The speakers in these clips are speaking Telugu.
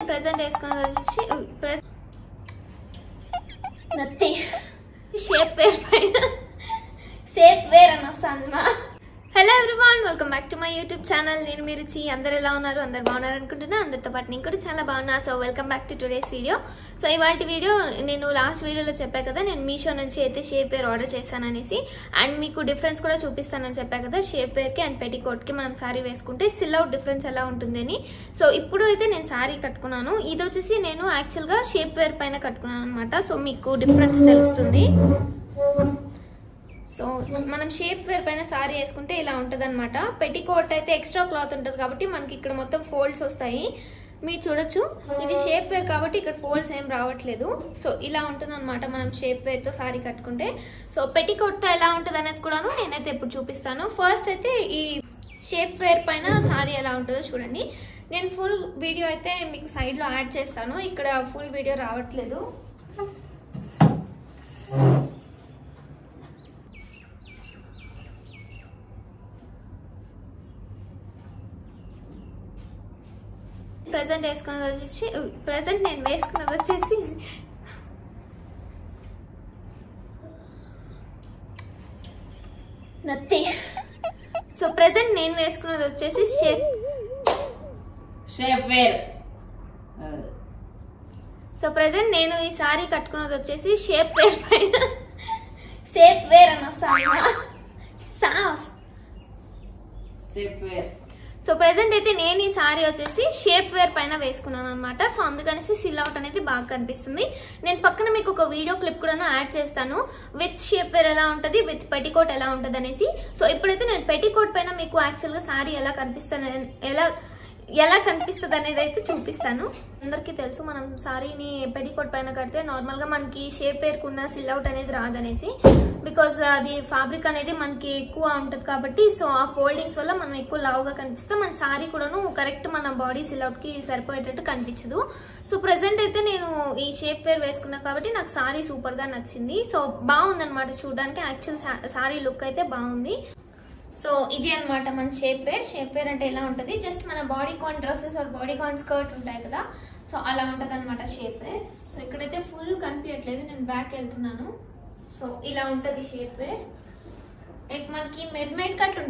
ప్రెజెంట్ వేసుకున్నది వచ్చేసి నత్తి షేప్ వేర్ పైన షేప్ వేర్ అని వస్తుంది. Hello everyone, welcome back to my YouTube channel. నేను మీరు అందరు ఎలా ఉన్నారు? అందరు బాగున్నారు అనుకుంటున్నా. అందరితో పాటు నేను కూడా చాలా బాగున్నా. So welcome back to today's video. So ఇవాటి వీడియో నేను లాస్ట్ వీడియోలో చెప్పా కదా, నేను మీషో నుంచి అయితే షేప్ వేర్ ఆర్డర్ చేశాననేసి, అండ్ మీకు డిఫరెన్స్ కూడా చూపిస్తానని చెప్పా కదా. షేప్ వేర్కి అండ్ పెట్టికోట్కి మనం శారీ వేసుకుంటే సిల్ అవుట్ డిఫరెన్స్ ఎలా ఉంటుందని. సో ఇప్పుడు అయితే నేను శారీ కట్టుకున్నాను. ఇది వచ్చేసి నేను యాక్చువల్గా షేప్ వేర్ పైన కట్టుకున్నాను అనమాట. సో మీకు డిఫరెన్స్ తెలుస్తుంది. సో మనం షేప్ వేర్ పైన సారీ వేసుకుంటే ఇలా ఉంటుంది అనమాట. పెట్టికోట్ అయితే ఎక్స్ట్రా క్లాత్ ఉంటుంది కాబట్టి మనకి ఇక్కడ మొత్తం ఫోల్డ్స్ వస్తాయి. మీరు చూడొచ్చు, ఇది షేప్ వేర్ కాబట్టి ఇక్కడ ఫోల్డ్స్ ఏం రావట్లేదు. సో ఇలా ఉంటుంది అనమాట మనం షేప్ వేర్తో సారీ కట్టుకుంటే. సో పెట్టికోట్తో ఎలా ఉంటుంది అనేది కూడాను నేనైతే ఇప్పుడు చూపిస్తాను. ఫస్ట్ అయితే ఈ షేప్ వేర్ పైన సారీ ఎలా ఉంటుందో చూడండి. నేను ఫుల్ వీడియో అయితే మీకు సైడ్లో యాడ్ చేస్తాను. ఇక్కడ ఫుల్ వీడియో రావట్లేదు. ప్రెజెంట్ నేను వేసుకున్నది వచ్చేసి నత్తి. సో ప్రెజెంట్ నేను వేసుకున్నది వచ్చేసి షేప్ వేర్. సో ప్రెజెంట్ నేను ఈ సారీ కట్టుకున్నది వచ్చేసి షేప్ వేర్ పైన షేప్ వేర్ అని వస్తాను. సో ప్రెజెంట్ అయితే నేను ఈ సారీ వచ్చేసి షేప్ వేర్ పైన వేసుకున్నాను అనమాట. సో అందుకనేసి సిల్ అవుట్ అనేది బాగా కనిపిస్తుంది. నేను పక్కన మీకు ఒక వీడియో క్లిప్ కూడా యాడ్ చేస్తాను, విత్ షేప్ వేర్ ఎలా ఉంటుంది, విత్ పెట్టికోట్ ఎలా ఉంటుంది అనేసి. సో ఇప్పుడైతే నేను పెట్టికోట్ పైన మీకు యాక్చువల్గా సారీ ఎలా కనిపిస్తుంది అనేది అయితే చూపిస్తాను. అందరికీ తెలుసు, మనం సారీని పెట్టికోట్ పైన కడితే నార్మల్గా మనకి షేప్ వేర్కున్న సిల్ అవుట్ అనేది రాదనేసి. బికాజ్ అది ఫ్యాబ్రిక్ అనేది మనకి ఎక్కువ ఉంటుంది కాబట్టి, సో ఆ ఫోల్డింగ్స్ వల్ల మనం ఎక్కువ లావుగా కనిపిస్తాం. మన సారీ కూడాను కరెక్ట్ మన బాడీ సిల్ అవుట్కి సరిపోయేటట్టు కనిపించదు. సో ప్రెసెంట్ అయితే నేను ఈ షేప్ వేర్ వేసుకున్నా కాబట్టి నాకు సారీ సూపర్గా నచ్చింది. సో బాగుందనమాట చూడడానికి. యాక్చువల్ సారీ లుక్ అయితే బాగుంది. సో ఇది అనమాట మన షేప్ వేర్. షేప్ వేర్ అంటే ఎలా ఉంటుంది, జస్ట్ మన bodycon dresses or bodycon skirt ఉంటాయి కదా, సో అలా ఉంటుంది అనమాట షేప్ వేర్. సో ఇక్కడైతే ఫుల్ కనిపించట్లేదు, నేను బ్యాక్ వెళ్తున్నాను. సో ఇలా ఉంటుంది షేప్ వేర్. లైక్ మనకి మెర్మైడ్ కట్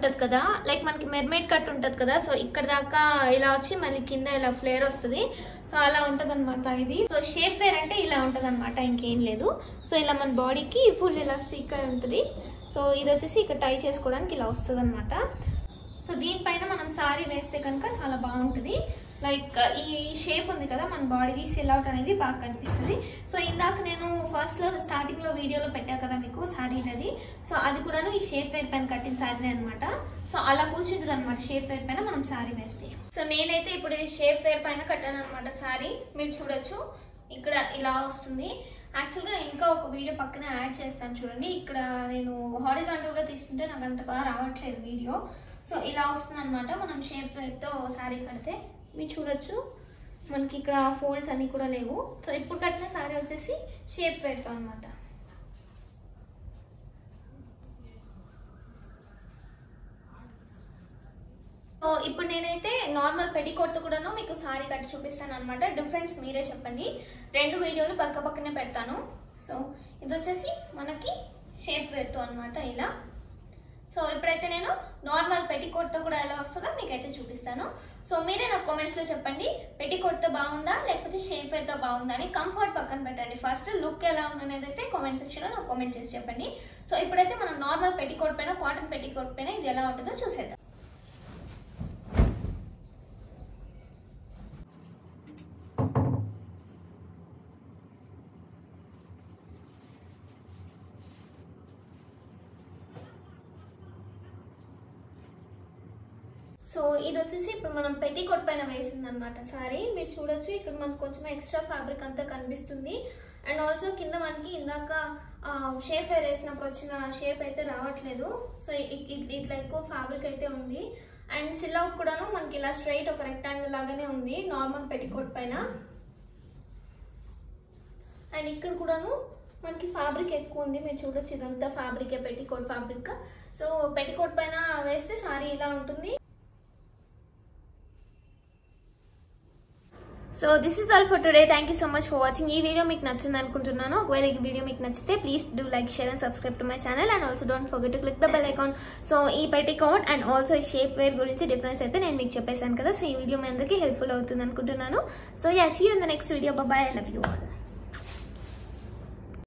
ఉంటుంది కదా, సో ఇక్కడ దాకా ఇలా వచ్చి మళ్ళీ కింద ఇలా ఫ్లేర్ వస్తుంది. సో అలా ఉంటుంది అనమాట ఇది. సో షేప్ వేర్ అంటే ఇలా ఉంటుంది అనమాట, ఇంకేం లేదు. సో ఇలా మన బాడీకి ఫుల్ ఇలా స్టిక్ అయి ఉంటుంది. సో ఇది వచ్చేసి ఇక్కడ టై చేసుకోవడానికి ఇలా వస్తుంది అనమాట. సో దీనిపైన మనం సారీ వేస్తే కనుక చాలా బాగుంటుంది. లైక్ ఈ షేప్ ఉంది కదా మన బాడీకి, సిల్ అవుట్ అనేది బాగా కనిపిస్తుంది. సో ఇందాక నేను స్టార్టింగ్లో వీడియోలో పెట్టా కదా మీకు సారీ అది. సో అది కూడాను ఈ షేప్ వేర్ పైన కట్టిన సారీనే అనమాట. సో అలా కూర్చుంటుంది అనమాట షేప్ వేర్ పైన మనం సారీ వేస్తే. సో నేనైతే ఇప్పుడు ఇది షేప్ వేర్ పైన కట్టాను అనమాట సారీ. మీరు చూడొచ్చు, ఇక్కడ ఇలా వస్తుంది. యాక్చువల్గా ఇంకా ఒక వీడియో పక్కన యాడ్ చేస్తాను చూడండి. ఇక్కడ నేను హారిజాంటల్గా తీసుకుంటే నాకు అంత బాగా రావట్లేదు వీడియో. సో ఇలా వస్తుంది అనమాట మనం షేప్ వేర్తో సారీ కడితే. మీరు చూడొచ్చు, మనకి ఇక్కడ ఫోల్డ్స్ అన్ని కూడా లేవు. సో ఇప్పుడు కట్టిన సారీ వచ్చేసి షేప్ వేర్తో అనమాట. సో ఇప్పుడు నేనైతే నార్మల్ పెట్టికోట్తో కూడాను మీకు సారీ కట్టి చూపిస్తాను అనమాట. డిఫరెన్స్ మీరే చెప్పండి. 2 వీడియోలు పక్క పక్కనే పెడతాను. సో ఇది వచ్చేసి మనకి షేప్ వేర్తో అనమాట ఇలా. సో ఇప్పుడైతే నేను నార్మల్ పెట్టికోట్తో కూడా ఎలా వస్తుందో మీకైతే చూపిస్తాను. సో మీరే నాకు కామెంట్స్లో చెప్పండి, పెట్టికోట్తో బాగుందా లేకపోతే షేప్ వేర్తో బాగుందా అని. కంఫర్ట్ పక్కన పెట్టండి, ఫస్ట్ లుక్ ఎలా ఉందనేది అయితే కామెంట్ సెక్షన్లో నాకు కామెంట్ చేసి చెప్పండి. సో ఇప్పుడైతే మనం నార్మల్ పెట్టికోట్ పైన, కాటన్ పెట్టికోట్ పైన ఇది ఎలా ఉంటుందో చూసేద్దాం. సో ఇది వచ్చేసి ఇప్పుడు మనం పెట్టికోట్ పైన వేసింది అనమాట సారీ. మీరు చూడొచ్చు, ఇక్కడ మనకు కొంచెం ఎక్స్ట్రా ఫ్యాబ్రిక్ అంతా కనిపిస్తుంది. అండ్ ఆల్సో కింద మనకి ఇందాక షేప్ వేర్ వేసినప్పుడు వచ్చిన షేప్ అయితే రావట్లేదు. సో ఇట్లా ఎక్కువ ఫ్యాబ్రిక్ అయితే ఉంది. అండ్ సిల్ అవుట్ కూడాను మనకి ఇలా స్ట్రైట్ ఒక రెక్టాంగిల్ లాగానే ఉంది నార్మల్ పెట్టికోట్ పైన. అండ్ ఇక్కడ కూడాను మనకి ఫ్యాబ్రిక్ ఎక్కువ ఉంది. మీరు చూడొచ్చు, ఇదంతా ఫ్యాబ్రికే, పెట్టికోట్ ఫ్యాబ్రిక్. సో పెట్టికోట్ పైన వేస్తే సారీ ఇలా ఉంటుంది. So this is all for today. Thank you so much for watching. ఈ వీడియో మీకు నచ్చింది అనుకుంటున్నాను. ఒకవేళ ఈ వీడియో మీకు నచ్చితే please do like, share and subscribe to my channel and also don't forget to click the bell icon. So ఈ పెట్టికోట్ అండ్ ఆల్సో ఈ షేప్ వేర్ గురించి డిఫరెన్స్ అయితే నేను మీకు చెప్పేశాను కదా. సో ఈ వీడియో మీ అందరికీ హెల్ప్ఫుల్ అవుతుంది అనుకుంటున్నాను. So yeah, see you in the next video. Bye bye. I love you all.